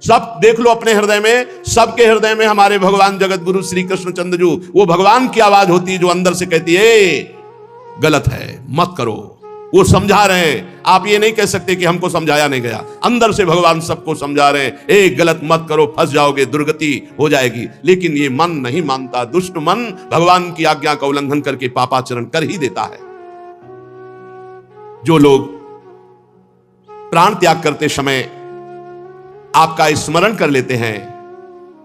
सब देख लो अपने हृदय में, सबके हृदय में हमारे भगवान जगत गुरु श्री कृष्ण चंद्र जी, वो भगवान की आवाज होती है जो अंदर से कहती है गलत है, मत करो। वो समझा रहे हैं, आप ये नहीं कह सकते कि हमको समझाया नहीं गया। अंदर से भगवान सबको समझा रहे हैं, ए गलत मत करो, फंस जाओगे, दुर्गति हो जाएगी। लेकिन ये मन नहीं मानता। दुष्ट मन भगवान की आज्ञा का उल्लंघन करके पापाचरण कर ही देता है। जो लोग प्राण त्याग करते समय आपका स्मरण कर लेते हैं,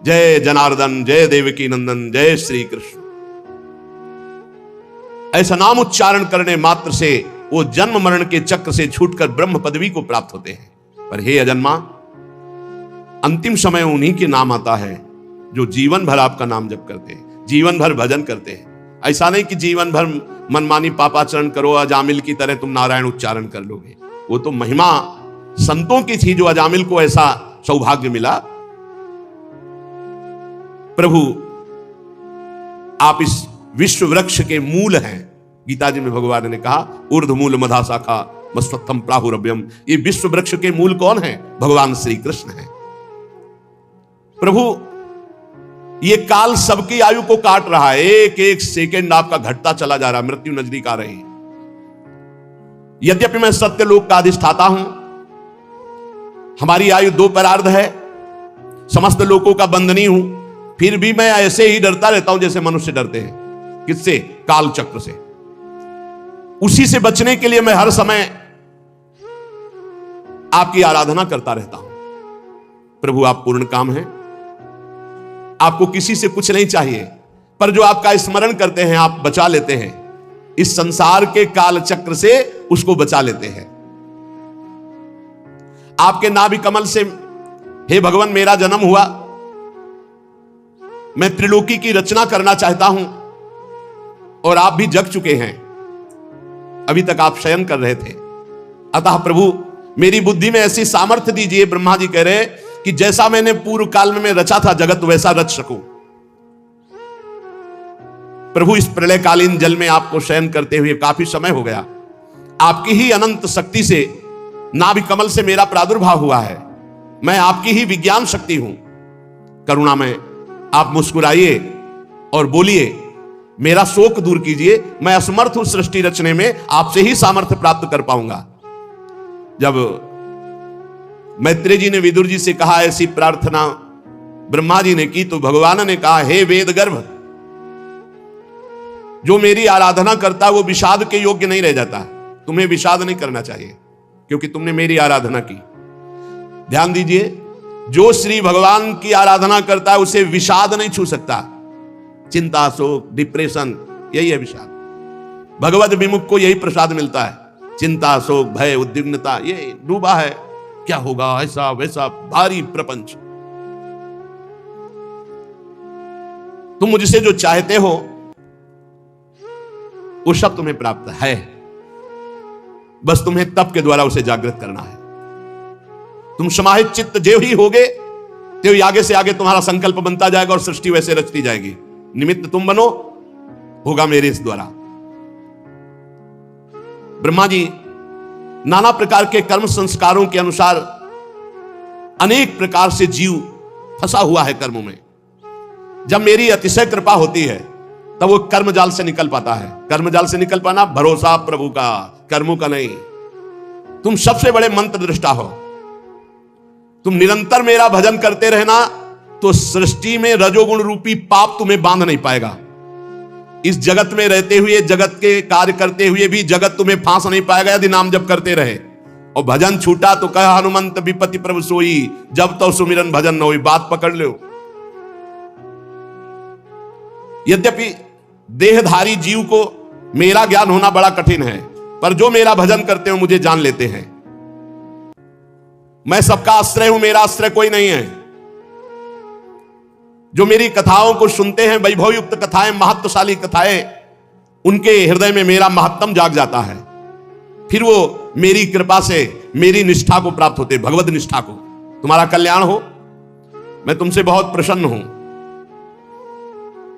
जय जनार्दन, जय देवकी नंदन, जय श्री कृष्ण, ऐसा नाम उच्चारण करने मात्र से वो जन्म मरण के चक्र से छूटकर ब्रह्म पदवी को प्राप्त होते हैं। पर हे अजन्मा, अंतिम समय उन्हीं के नाम आता है जो जीवन भर आपका नाम जप करते हैं, जीवन भर भजन करते हैं। ऐसा नहीं कि जीवन भर मनमानी पापाचरण करो, अजामिल की तरह तुम नारायण उच्चारण कर लोगे। वो तो महिमा संतों की थी जो अजामिल को ऐसा सौभाग्य मिला। प्रभु आप इस विश्व वृक्ष के मूल हैं। गीता जी में भगवान ने कहा ऊर्ध् मूल मधा शाखा मस्वत्थम प्राहुरव्यम। ये विश्व वृक्ष के मूल कौन है? भगवान श्री कृष्ण है। प्रभु ये काल सबकी आयु को काट रहा है, एक एक सेकंड आपका घटता चला जा रहा है, मृत्यु नजदीक आ रही है। यद्यपि मैं सत्यलोक का अधिष्ठाता हूं, हमारी आयु दो परार्ध है, समस्त लोकों का बंधनी हूं, फिर भी मैं ऐसे ही डरता रहता हूं जैसे मनुष्य डरते हैं। किससे? काल चक्र से। उसी से बचने के लिए मैं हर समय आपकी आराधना करता रहता हूं। प्रभु आप पूर्ण काम हैं, आपको किसी से कुछ नहीं चाहिए, पर जो आपका स्मरण करते हैं आप बचा लेते हैं, इस संसार के काल चक्र से उसको बचा लेते हैं। आपके नाभि कमल से हे भगवान मेरा जन्म हुआ, मैं त्रिलोकी की रचना करना चाहता हूं, और आप भी जग चुके हैं, अभी तक आप शयन कर रहे थे। अतः प्रभु मेरी बुद्धि में ऐसी सामर्थ्य दीजिए, ब्रह्मा जी कह रहे कि जैसा मैंने पूर्व काल में रचा था जगत वैसा रच सकूं। प्रभु इस प्रलयकालीन जल में आपको शयन करते हुए काफी समय हो गया, आपकी ही अनंत शक्ति से नाभि कमल से मेरा प्रादुर्भाव हुआ है, मैं आपकी ही विज्ञान शक्ति हूं। करुणा में आप मुस्कुराइए और बोलिए, मेरा शोक दूर कीजिए, मैं असमर्थ हूं सृष्टि रचने में, आपसे ही सामर्थ्य प्राप्त कर पाऊंगा। जब मैत्रेय जी ने विदुर जी से कहा ऐसी प्रार्थना ब्रह्मा जी ने की, तो भगवान ने कहा हे वेद गर्भ, जो मेरी आराधना करता है वो विषाद के योग्य नहीं रह जाता। तुम्हें विषाद नहीं करना चाहिए क्योंकि तुमने मेरी आराधना की। ध्यान दीजिए, जो श्री भगवान की आराधना करता है उसे विषाद नहीं छू सकता। चिंता, शोक, डिप्रेशन, यही है विषाद। भगवत विमुख को यही प्रसाद मिलता है। चिंता, शोक, भय, उद्विग्नता, ये डूबा है, क्या होगा, ऐसा वैसा भारी प्रपंच। तुम मुझसे जो चाहते हो वो सब तुम्हें प्राप्त है, बस तुम्हें तप के द्वारा उसे जागृत करना है। तुम समाहित चित्त जो ही होगे तो आगे से आगे तुम्हारा संकल्प बनता जाएगा और सृष्टि वैसे रचती जाएगी। निमित्त तुम बनो, होगा मेरे इस द्वारा। ब्रह्मा जी नाना प्रकार के कर्म संस्कारों के अनुसार अनेक प्रकार से जीव फंसा हुआ है कर्मों में। जब मेरी अतिशय कृपा होती है तब वो कर्म जाल से निकल पाता है। कर्म जाल से निकल पाना भरोसा प्रभु का, कर्मों का नहीं। तुम सबसे बड़े मंत्र दृष्टा हो, तुम निरंतर मेरा भजन करते रहना तो सृष्टि में रजोगुण रूपी पाप तुम्हें बांध नहीं पाएगा। इस जगत में रहते हुए, जगत के कार्य करते हुए भी जगत तुम्हें फांस नहीं पाएगा यदि नाम जप करते रहे। और भजन छूटा तो कह हनुमंत विपति प्रभु सोई, जब तो सुमिरन भजन न होई। बात पकड़ लो। यद्यपि देहधारी जीव को मेरा ज्ञान होना बड़ा कठिन है, पर जो मेरा भजन करते हो मुझे जान लेते हैं। मैं सबका आश्रय हूं, मेरा आश्रय कोई नहीं है। जो मेरी कथाओं को सुनते हैं, वैभवयुक्त कथाएं, महत्वशाली कथाएं, उनके हृदय में मेरा महत्तम जाग जाता है। फिर वो मेरी कृपा से मेरी निष्ठा को प्राप्त होते, भगवत निष्ठा को। तुम्हारा कल्याण हो, मैं तुमसे बहुत प्रसन्न हूं।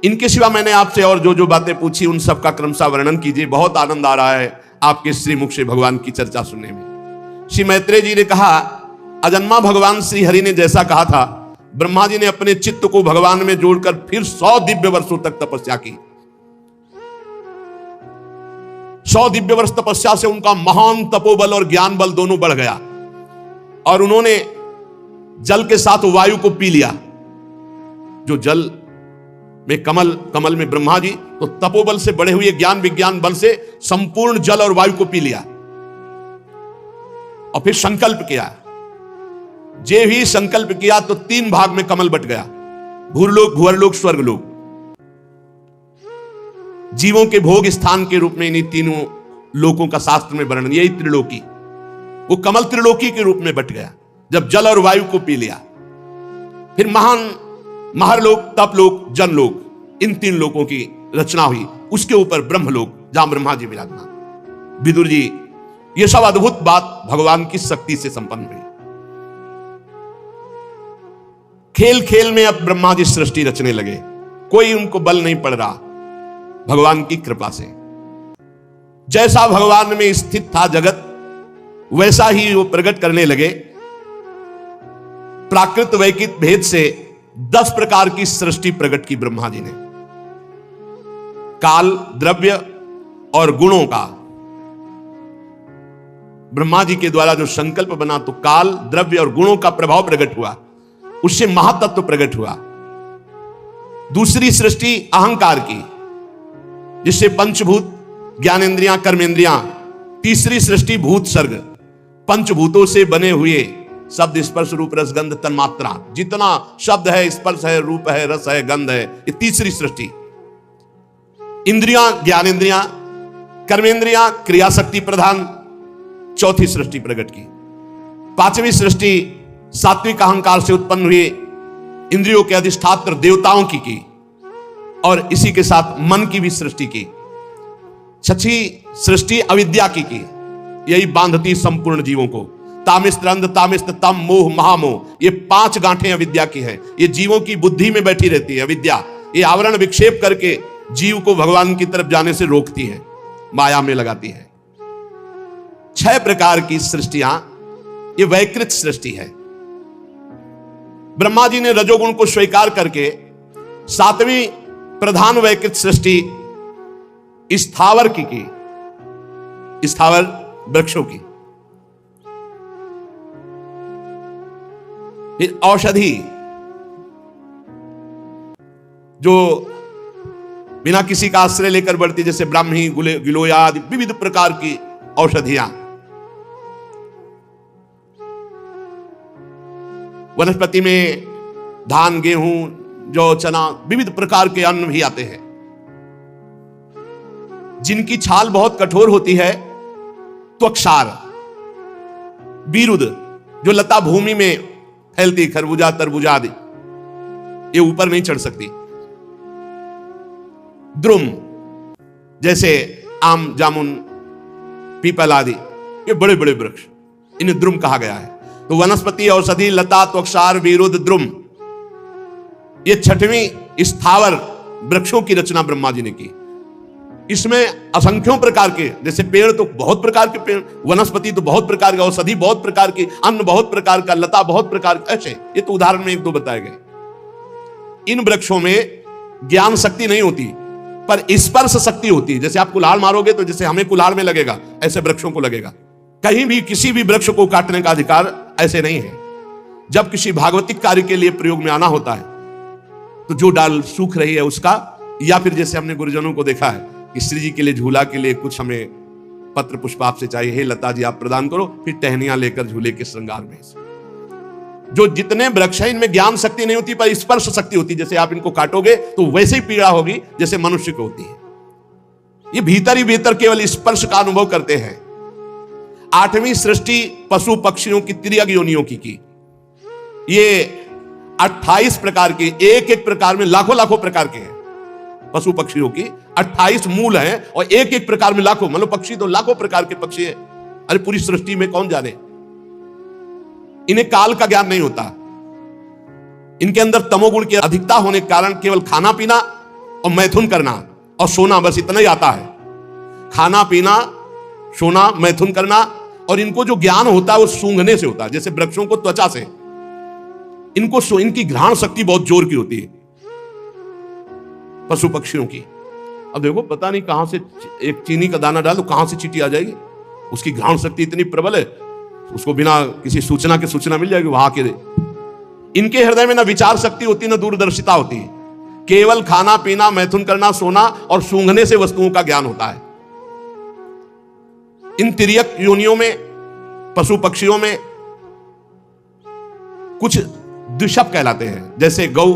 इनके सिवा मैंने आपसे और जो जो बातें पूछी उन सब का क्रमशः वर्णन कीजिए। बहुत आनंद आ रहा है आपके श्रीमुख से भगवान की चर्चा सुनने में। श्री मैत्रेय जी ने कहा अजन्मा भगवान श्री हरि ने जैसा कहा था, ब्रह्मा जी ने अपने चित्त को भगवान में जोड़कर फिर 100 दिव्य वर्षों तक तपस्या की। 100 दिव्य वर्ष तपस्या से उनका महान तपोबल और ज्ञान बल दोनों बढ़ गया और उन्होंने जल के साथ वायु को पी लिया। जो जल में कमल में ब्रह्मा जी तो तपोबल से बढ़े हुए ज्ञान विज्ञान बल से संपूर्ण जल और वायु को पी लिया और फिर संकल्प किया। जे ही संकल्प किया तो 3 भाग में कमल बट गया, भूरलोक, भुवरलोक, स्वर्गलोक। जीवों के भोग स्थान के रूप में इन्हीं तीनों लोकों का शास्त्र में वर्णन, यही त्रिलोकी, वो कमल त्रिलोकी के रूप में बट गया जब जल और वायु को पी लिया। फिर महान महरलोक, तपलोक, जनलोक, इन 3 लोकों की रचना हुई। उसके ऊपर ब्रह्मलोक जहां ब्रह्मा जी विराजमान। विदुर जी, ये सब अद्भुत बात भगवान की शक्ति से संपन्न हुई। खेल खेल में अब ब्रह्मा जी सृष्टि रचने लगे, कोई उनको बल नहीं पड़ रहा, भगवान की कृपा से। जैसा भगवान में स्थित था जगत, वैसा ही वो प्रकट करने लगे। प्राकृत वैकित भेद से 10 प्रकार की सृष्टि प्रकट की ब्रह्मा जी ने। काल, द्रव्य और गुणों का ब्रह्मा जी के द्वारा जो संकल्प बना, तो काल, द्रव्य और गुणों का प्रभाव प्रकट हुआ, उससे महातत्व प्रकट हुआ। दूसरी सृष्टि अहंकार की, जिससे पंचभूत, ज्ञानेंद्रियां, कर्मेंद्रियां। तीसरी सृष्टि भूत सर्ग, पंचभूतों से बने हुए शब्द, स्पर्श, रूप, रस, गंध, तन्मात्रा, जितना शब्द है, स्पर्श है, रूप है, रस है, गंध है, ये तीसरी सृष्टि। इंद्रियां, ज्ञानेंद्रियां, कर्मेंद्रियां, क्रिया शक्ति प्रधान, चौथी सृष्टि प्रकट की। 5वीं सृष्टि सात्विक अहंकार से उत्पन्न हुए इंद्रियों के अधिष्ठात्र देवताओं की और इसी के साथ मन की भी सृष्टि की। 6वीं सृष्टि अविद्या की, यही बांधती संपूर्ण जीवों को। तामिस्त्र, अंध, तामिस्त्र, तम, मोह, महामोह, ये 5 गांठें अविद्या की है। ये जीवों की बुद्धि में बैठी रहती है अविद्या। ये आवरण विक्षेप करके जीव को भगवान की तरफ जाने से रोकती है, माया में लगाती है। 6 प्रकार की सृष्टियां, ये वैकृत सृष्टि है। ब्रह्मा जी ने रजोगुण को स्वीकार करके 7वीं प्रधान वैकृत सृष्टि स्थावर की, स्थावर वृक्षों की। फिर औषधि, जो बिना किसी का आश्रय लेकर बढ़ती, जैसे ब्राह्मी, गिलोया आदि विविध प्रकार की औषधियां। वनस्पति में धान, गेहूं, जौ, चना, विविध प्रकार के अन्न भी आते हैं। जिनकी छाल बहुत कठोर होती है, त्वक्षार, बीरुद, जो लता भूमि में फैलती, खरबूजा, तरबूजा आदि, ये ऊपर नहीं चढ़ सकती। द्रुम, जैसे आम, जामुन, पीपल आदि, ये बड़े बड़े वृक्ष, इन्हें द्रुम कहा गया है। तो वनस्पति, औषधि, लता, त्वक्षार, बीरुद, द्रुम, ये 6वीं स्थावर वृक्षों की रचना ब्रह्मा जी ने की। इसमें असंख्यों प्रकार के, जैसे पेड़ तो बहुत प्रकार के पेड़, वनस्पति तो बहुत प्रकार के, औषधि बहुत प्रकार की, अन्न बहुत प्रकार का, लता बहुत प्रकार का, ऐसे ये तो उदाहरण में 1-2 बताए गए। इन वृक्षों में ज्ञान शक्ति नहीं होती, पर स्पर्श शक्ति होती है। जैसे आप कुल्हाड़ मारोगे तो जैसे हमें कुल्हाड़ में लगेगा, ऐसे वृक्षों को लगेगा। कहीं भी किसी भी वृक्ष को काटने का अधिकार ऐसे नहीं है। जब किसी भागवतिक कार्य के लिए प्रयोग में आना होता है, तो जो डाल सूख रही है उसका, या फिर जैसे हमने गुरुजनों को देखा है कि श्री जी के लिए, झूला के लिए कुछ हमें पत्र पुष्प आपसे चाहिए, हे लता जी आप प्रदान करो, फिर टहनियां लेकर झूले के श्रृंगार में। जो जितने वृक्ष हैं, इनमें ज्ञान शक्ति नहीं होती, पर स्पर्श शक्ति होती। जैसे आप इनको काटोगे तो वैसे ही पीड़ा होगी जैसे मनुष्य को होती है। ये भीतर ही भीतर केवल स्पर्श का अनुभव करते हैं। 8वीं सृष्टि पशु पक्षियों की, तिर्यक योनियों की। ये 28 प्रकार के, एक एक प्रकार में लाखों लाखों प्रकार के हैं पशु पक्षियों की। 28 मूल हैं और एक एक प्रकार में लाखों, मतलब पक्षी तो लाखों प्रकार के पक्षी है। अरे पूरी सृष्टि में कौन जाने। इन्हें काल का ज्ञान नहीं होता। इनके अंदर तमोगुण की अधिकता होने के कारण केवल खाना पीना और मैथुन करना और सोना, बस इतना ही आता है। खाना पीना, सोना, मैथुन करना और इनको जो ज्ञान होता है वो सूंघने से होता है, जैसे वृक्षों को त्वचा से। इनकी घ्राण शक्ति बहुत जोर की होती है पशु पक्षियों की। अब देखो पता नहीं कहां से एक चीनी का दाना डाल तो कहां से चींटी आ जाएगी, उसकी घ्राण शक्ति इतनी प्रबल है, उसको बिना किसी सूचना के सूचना मिल जाएगी वहां के। इनके हृदय में ना विचार शक्ति होती, ना दूरदर्शिता होती है, केवल खाना पीना, मैथुन करना, सोना और सूंघने से वस्तुओं का ज्ञान होता है। इन तिर्यक योनियों में, पशु पक्षियों में कुछ द्विशप कहलाते हैं, जैसे गौ,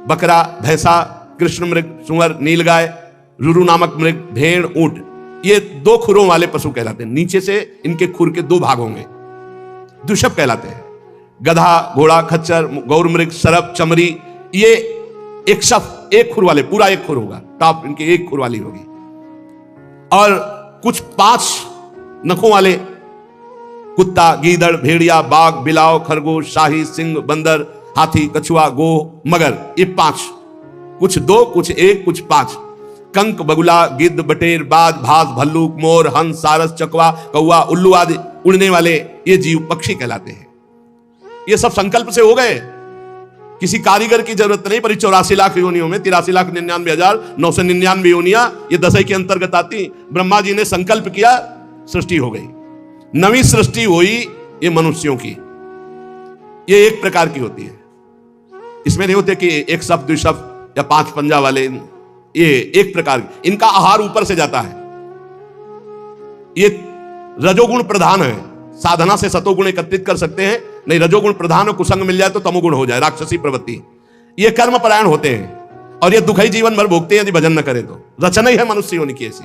बकरा, भैंसा, कृष्ण मृग, सुअर, नीलगाय, रुरु नामक मृग, भेड़, ऊंट, ये 2 खुरों वाले पशु कहलाते हैं। नीचे से इनके खुर के 2 भाग होंगे, द्विशप कहलाते हैं। गधा, घोड़ा, खच्चर, गौर मृग, सरप, चमरी, ये एक शफ, एक खुर वाले, पूरा एक खुर होगा, टॉप इनकी एक खुर वाली होगी। और कुछ 5 नखों वाले, कुत्ता, गीदड़, भेड़िया, बाघ, बिलाव, खरगोश, शाही, सिंह, बंदर, हाथी, कछुआ, गो, मगर, ये 5, कुछ 2, कुछ 1, कुछ 5। कंक, बगुला, गिद्ध, बटेर, बाज, भास, भल्लूक, मोर, हंस, सारस, चकवा, कौवा, उल्लू आदि उड़ने वाले ये जीव पक्षी कहलाते हैं। ये सब संकल्प से हो गए, किसी कारीगर की जरूरत नहीं। पर 84 लाख योनियों में 83,99,999 योनियां ये दशई के अंतर्गत आती। ब्रह्मा जी ने संकल्प किया, सृष्टि हो गई, नवी सृष्टि हुई ये मनुष्यों की। ये एक प्रकार की होती है, इसमें नहीं होते कि एक शब्द, द्विशब्द या 5 पंजा वाले, ये एक प्रकार। इनका आहार ऊपर से जाता है, ये रजोगुण प्रधान है। साधना से सतोगुण एकत्रित कर सकते हैं, नहीं रजोगुण प्रधान और कुसंग मिल जाए तो तमोगुण हो जाए, राक्षसी प्रवृत्ति। ये कर्म परायण होते हैं और ये दुखई जीवन भर भोगते हैं यदि भजन न करे तो। रचना ही है मनुष्य होने की ऐसी,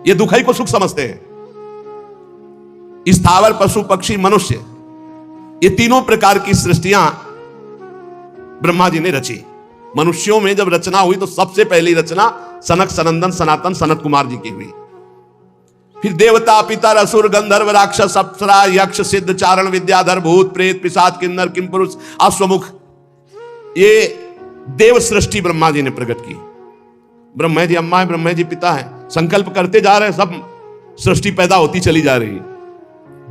ये दुखई को सुख समझते हैं। स्थावर, पशु, पक्षी, मनुष्य, ये तीनों प्रकार की सृष्टियां ब्रह्मा जी ने रची। मनुष्यों में जब रचना हुई तो सबसे पहली रचना सनक, सनंदन, सनातन, सनत कुमार जी की हुई। फिर देवता, पितर, असुर, गंधर्व, राक्षस, अप्सरा, यक्ष, सिद्ध, चारण, विद्याधर, भूत, प्रेत, पिशाच, किन्नर, किंपुरुष, अश्वमुख, ये देव सृष्टि ब्रह्मा जी ने प्रकट की। ब्रह्मा जी अम्मा है, ब्रह्मा जी पिता है, संकल्प करते जा रहे हैं, सब सृष्टि पैदा होती चली जा रही है।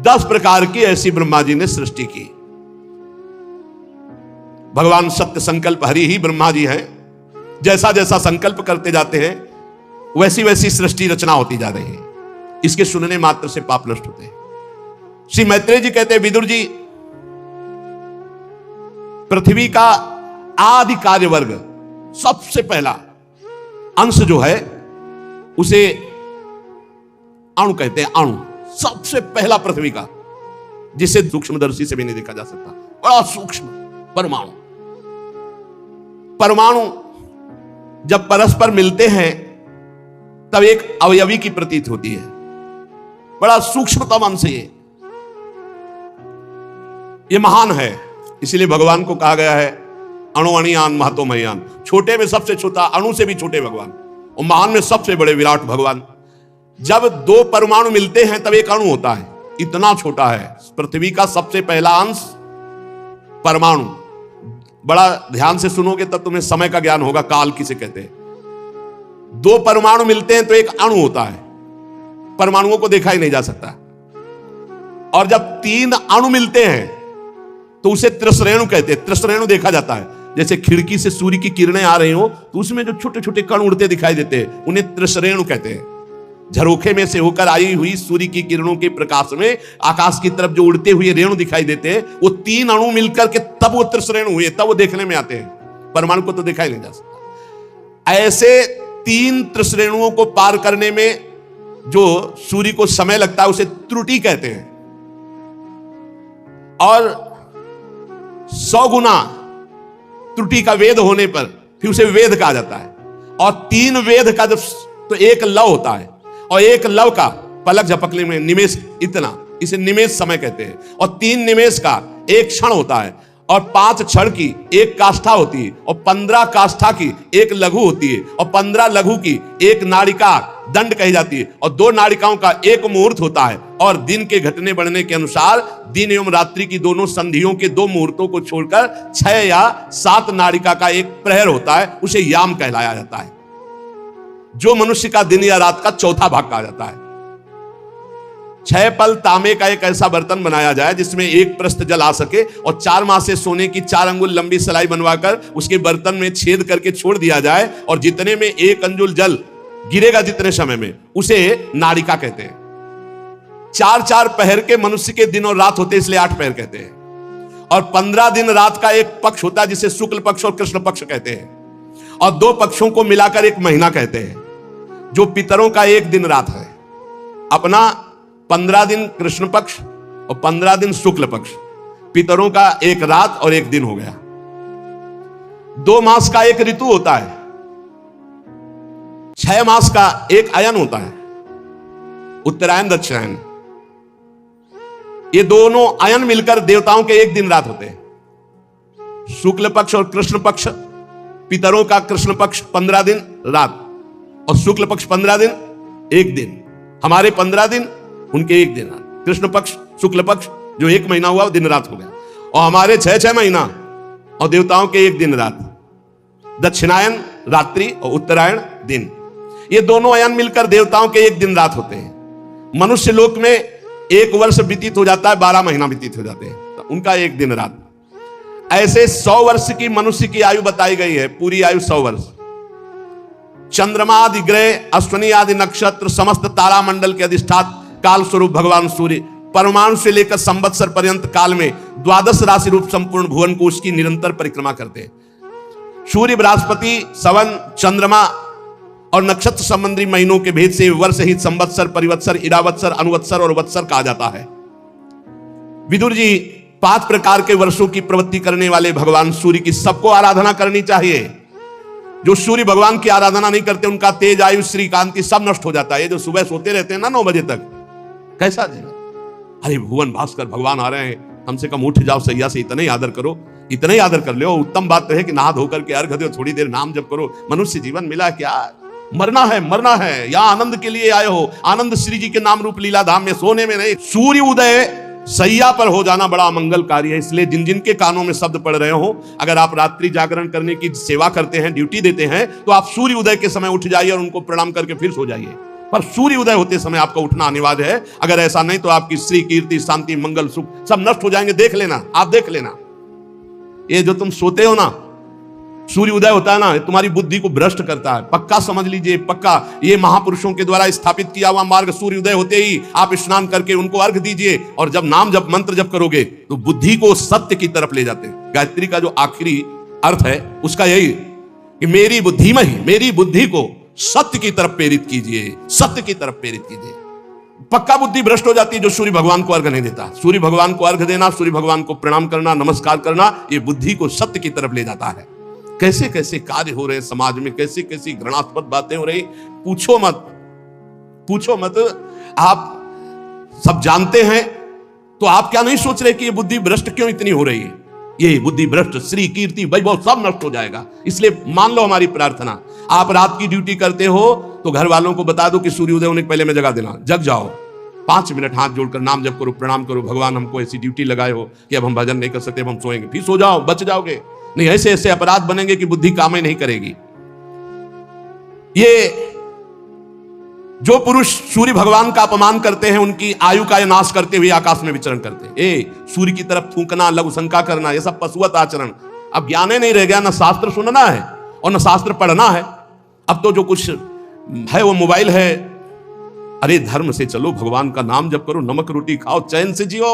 10 प्रकार की ऐसी ब्रह्मा जी ने सृष्टि की। भगवान सत्य संकल्प हरि ही ब्रह्मा जी हैं। जैसा जैसा संकल्प करते जाते हैं वैसी वैसी सृष्टि रचना होती जा रही है। इसके सुनने मात्र से पाप नष्ट होते हैं। श्री मैत्रेय जी कहते हैं, विदुर जी, पृथ्वी का आदि कार्य वर्ग सबसे पहला अंश जो है उसे अणु कहते हैं। अणु सबसे पहला पृथ्वी का, जिसे सूक्ष्मदर्शी से भी नहीं देखा जा सकता, बड़ा सूक्ष्म परमाणु। परमाणु जब परस्पर मिलते हैं तब एक अवयवी की प्रतीत होती है। बड़ा सूक्ष्मतम अंश ये महान है। इसीलिए भगवान को कहा गया है अणुअणियान महतो मह्यान। छोटे में सबसे छोटा, अणु से भी छोटे भगवान, और महान में सबसे बड़े विराट भगवान। जब 2 परमाणु मिलते हैं तब एक अणु होता है, इतना छोटा है। पृथ्वी का सबसे पहला अंश परमाणु। बड़ा ध्यान से सुनोगे तब तुम्हें समय का ज्ञान होगा, काल किसे कहते हैं। 2 परमाणु मिलते हैं तो एक अणु होता है। परमाणुओं को देखा ही नहीं जा सकता। और जब 3 अणु मिलते हैं तो उसे त्रिश्रेणु कहते हैं। त्रिश्रेणु देखा जाता है, जैसे खिड़की से सूर्य की किरणें आ रही हो तो उसमें जो छोटे छोटे कण उड़ते दिखाई देते हैं, उन्हें त्रिश्रेणु कहते हैं। झरोखे में से होकर आई हुई सूर्य की किरणों के प्रकाश में आकाश की तरफ जो उड़ते हुए रेणु दिखाई देते हैं, वो 3 अणु मिलकर के तब वो त्रिश्रेणु हुए, तब वो देखने में आते हैं। परमाणु को तो देखा ही नहीं जा सकता। ऐसे 3 त्रिश्रेणुओं को पार करने में जो सूर्य को समय लगता है उसे त्रुटि कहते हैं। और 100 गुना त्रुटि का वेद होने पर फिर उसे वेद कहा जाता है। और 3 वेद का जब तो एक लव होता है, और एक लव का पलक झपकने में निमेष, इतना, इसे निमेष समय कहते हैं। और 3 निमेष का एक क्षण होता है, और 5 क्षण की एक काष्ठा होती है, और 15 काष्ठा की एक लघु होती है, और 15 लघु की एक नाड़िका दंड कही जाती है, और 2 नाड़िकाओं का एक मुहूर्त होता है। और दिन के घटने बढ़ने के अनुसार दिन एवं रात्रि की दोनों संधियों के 2 मुहूर्तों को छोड़कर 6 या 7 नाड़िका का एक प्रहर होता है, उसे याम कहलाया जाता है, जो मनुष्य का दिन या रात का चौथा भाग कहा जाता है। 6 पल तांबे का एक ऐसा बर्तन बनाया जाए जिसमें 1 प्रस्थ जल आ सके, और 4 माह से सोने की 4 अंगुल लंबी सलाई बनवाकर उसके बर्तन में छेद करके छोड़ दिया जाए, और जितने में 1 अंजुल जल गिरेगा जितने समय में, उसे नाड़िका कहते हैं। 4-4 पहर के मनुष्य के दिन और रात होते, इसलिए 8 पहर कहते हैं। और 15 दिन रात का एक पक्ष होता है जिसे शुक्ल पक्ष और कृष्ण पक्ष कहते हैं, और 2 पक्षों को मिलाकर एक महीना कहते हैं, जो पितरों का 1 दिन रात है। अपना 15 दिन कृष्ण पक्ष और 15 दिन शुक्ल पक्ष, पितरों का 1 रात और 1 दिन हो गया। 2 मास का एक ऋतु होता है, 6 मास का एक अयन होता है, उत्तरायण दक्षिणायन। ये दोनों अयन मिलकर देवताओं के 1 दिन रात होते हैं। शुक्ल पक्ष और कृष्ण पक्ष, पितरों का कृष्ण पक्ष 15 दिन रात और शुक्ल पक्ष 15 दिन 1 दिन। हमारे 15 दिन, उनके 1 दिन रात। कृष्ण पक्ष शुक्ल पक्ष जो 1 महीना हुआ दिन रात हो गया, और हमारे 6 महीना और देवताओं के 1 दिन रात। दक्षिणायन रात्रि और उत्तरायण दिन, ये दोनों अयन मिलकर देवताओं के 1 दिन रात होते हैं। मनुष्य लोक में 1 वर्ष व्यतीत हो जाता है, 12 महीना व्यतीत हो जाते हैं, तो उनका 1 दिन रात। ऐसे 100 वर्ष की मनुष्य की आयु बताई गई है, पूरी आयु 100 वर्ष। चंद्रमा आदि ग्रह, अश्विनी आदि नक्षत्र, समस्त तारा मंडल के अधिष्ठाता काल स्वरूप भगवान सूर्य परमाणु से लेकर संवत्सर पर्यंत काल में 12 राशि रूप संपूर्ण भुवन को उसकी निरंतर परिक्रमा करते हैं। सूर्य, बृहस्पति, सवन, चंद्रमा और नक्षत्र संबंधी महीनों के भेद से वर्ष ही संवत्सर, परिवत्सर, इरावत्सर, अनुवत्सर और वत्सर कहा जाता है। विदुर जी 5 प्रकार के वर्षों की प्रवृत्ति करने वाले भगवान सूर्य की सबको आराधना करनी चाहिए। जो सूर्य भगवान की आराधना नहीं करते, उनका तेज, आयु, श्री कांति सब नष्ट हो जाता है। ये जो सुबह सोते रहते हैं ना 9 बजे तक, कैसा जीवन। अरे भुवन भास्कर भगवान आ रहे हैं, कम से कम उठ जाओ, सैया से इतना ही आदर करो, इतना ही आदर कर लो। उत्तम बात तो है कि नहा धोकर के अर्घ दो, थोड़ी देर नाम जप करो। मनुष्य जीवन मिला क्या, मरना है, या आनंद के लिए आए हो। आनंद श्री जी के नाम रूप लीला धाम में, सोने में नहीं। सूर्य उदय सैया पर हो जाना बड़ा मंगलकारी है। इसलिए जिन जिन के कानों में शब्द पड़ रहे हो, अगर आप रात्रि जागरण करने की सेवा करते हैं, ड्यूटी देते हैं, तो आप सूर्य उदय के समय उठ जाइए और उनको प्रणाम करके फिर सो जाइए। पर सूर्य उदय होते समय आपका उठना अनिवार्य है। अगर ऐसा नहीं तो आपकी श्री, कीर्ति, शांति, मंगल, सुख सब नष्ट हो जाएंगे। देख लेना, आप देख लेना। ये जो तुम सोते हो ना, सूर्य उदय होता है ना, तुम्हारी बुद्धि को भ्रष्ट करता है। पक्का समझ लीजिए, पक्का। ये महापुरुषों के द्वारा स्थापित किया हुआ मार्ग। सूर्य उदय होते ही आप स्नान करके उनको अर्घ दीजिए, और जब नाम जब मंत्र जप करोगे तो बुद्धि को सत्य की तरफ ले जाते हैं। गायत्री का जो आखिरी अर्थ है उसका यही कि मेरी बुद्धि में ही, मेरी बुद्धि को सत्य की तरफ प्रेरित कीजिए, सत्य की तरफ प्रेरित कीजिए। पक्का बुद्धि भ्रष्ट हो जाती है जो सूर्य भगवान को अर्घ नहीं देता। सूर्य भगवान को अर्घ देना, सूर्य भगवान को प्रणाम करना, नमस्कार करना, ये बुद्धि को सत्य की तरफ ले जाता है। कैसे कैसे कार्य हो रहे हैं समाज में, कैसी कैसी घृणास्पद बातें हो रही, पूछो मत, पूछो मत। आप सब जानते हैं तो आप क्या नहीं सोच रहे कि ये बुद्धि भ्रष्ट क्यों इतनी हो रही है। ये बुद्धि भ्रष्ट, श्री, कीर्ति, वैभव सब नष्ट हो जाएगा। इसलिए मान लो हमारी प्रार्थना, आप रात की ड्यूटी करते हो तो घर वालों को बता दो कि सूर्योदय होने के पहले मैं जगा देना। जग जाओ, 5 मिनट हाथ जोड़कर नाम जप करो, प्रणाम करो। भगवान हमको ऐसी ड्यूटी लगाए हो कि अब हम भजन नहीं कर सकते, अब हम सोएंगे। फिर सो जाओ, बच जाओगे। नहीं ऐसे ऐसे अपराध बनेंगे कि बुद्धि काम ही नहीं करेगी। ये जो पुरुष सूर्य भगवान का अपमान करते हैं, उनकी आयु का नाश करते हुए आकाश में विचरण करते हैं। सूर्य की तरफ थूकना, लघु शंका करना, यह सब पशुवत आचरण। अब ज्ञान नहीं रह गया, ना शास्त्र सुनना है और ना शास्त्र पढ़ना है। अब तो जो कुछ है वो मोबाइल है। अरे धर्म से चलो, भगवान का नाम जप करो, नमक रोटी खाओ, चैन से जियो।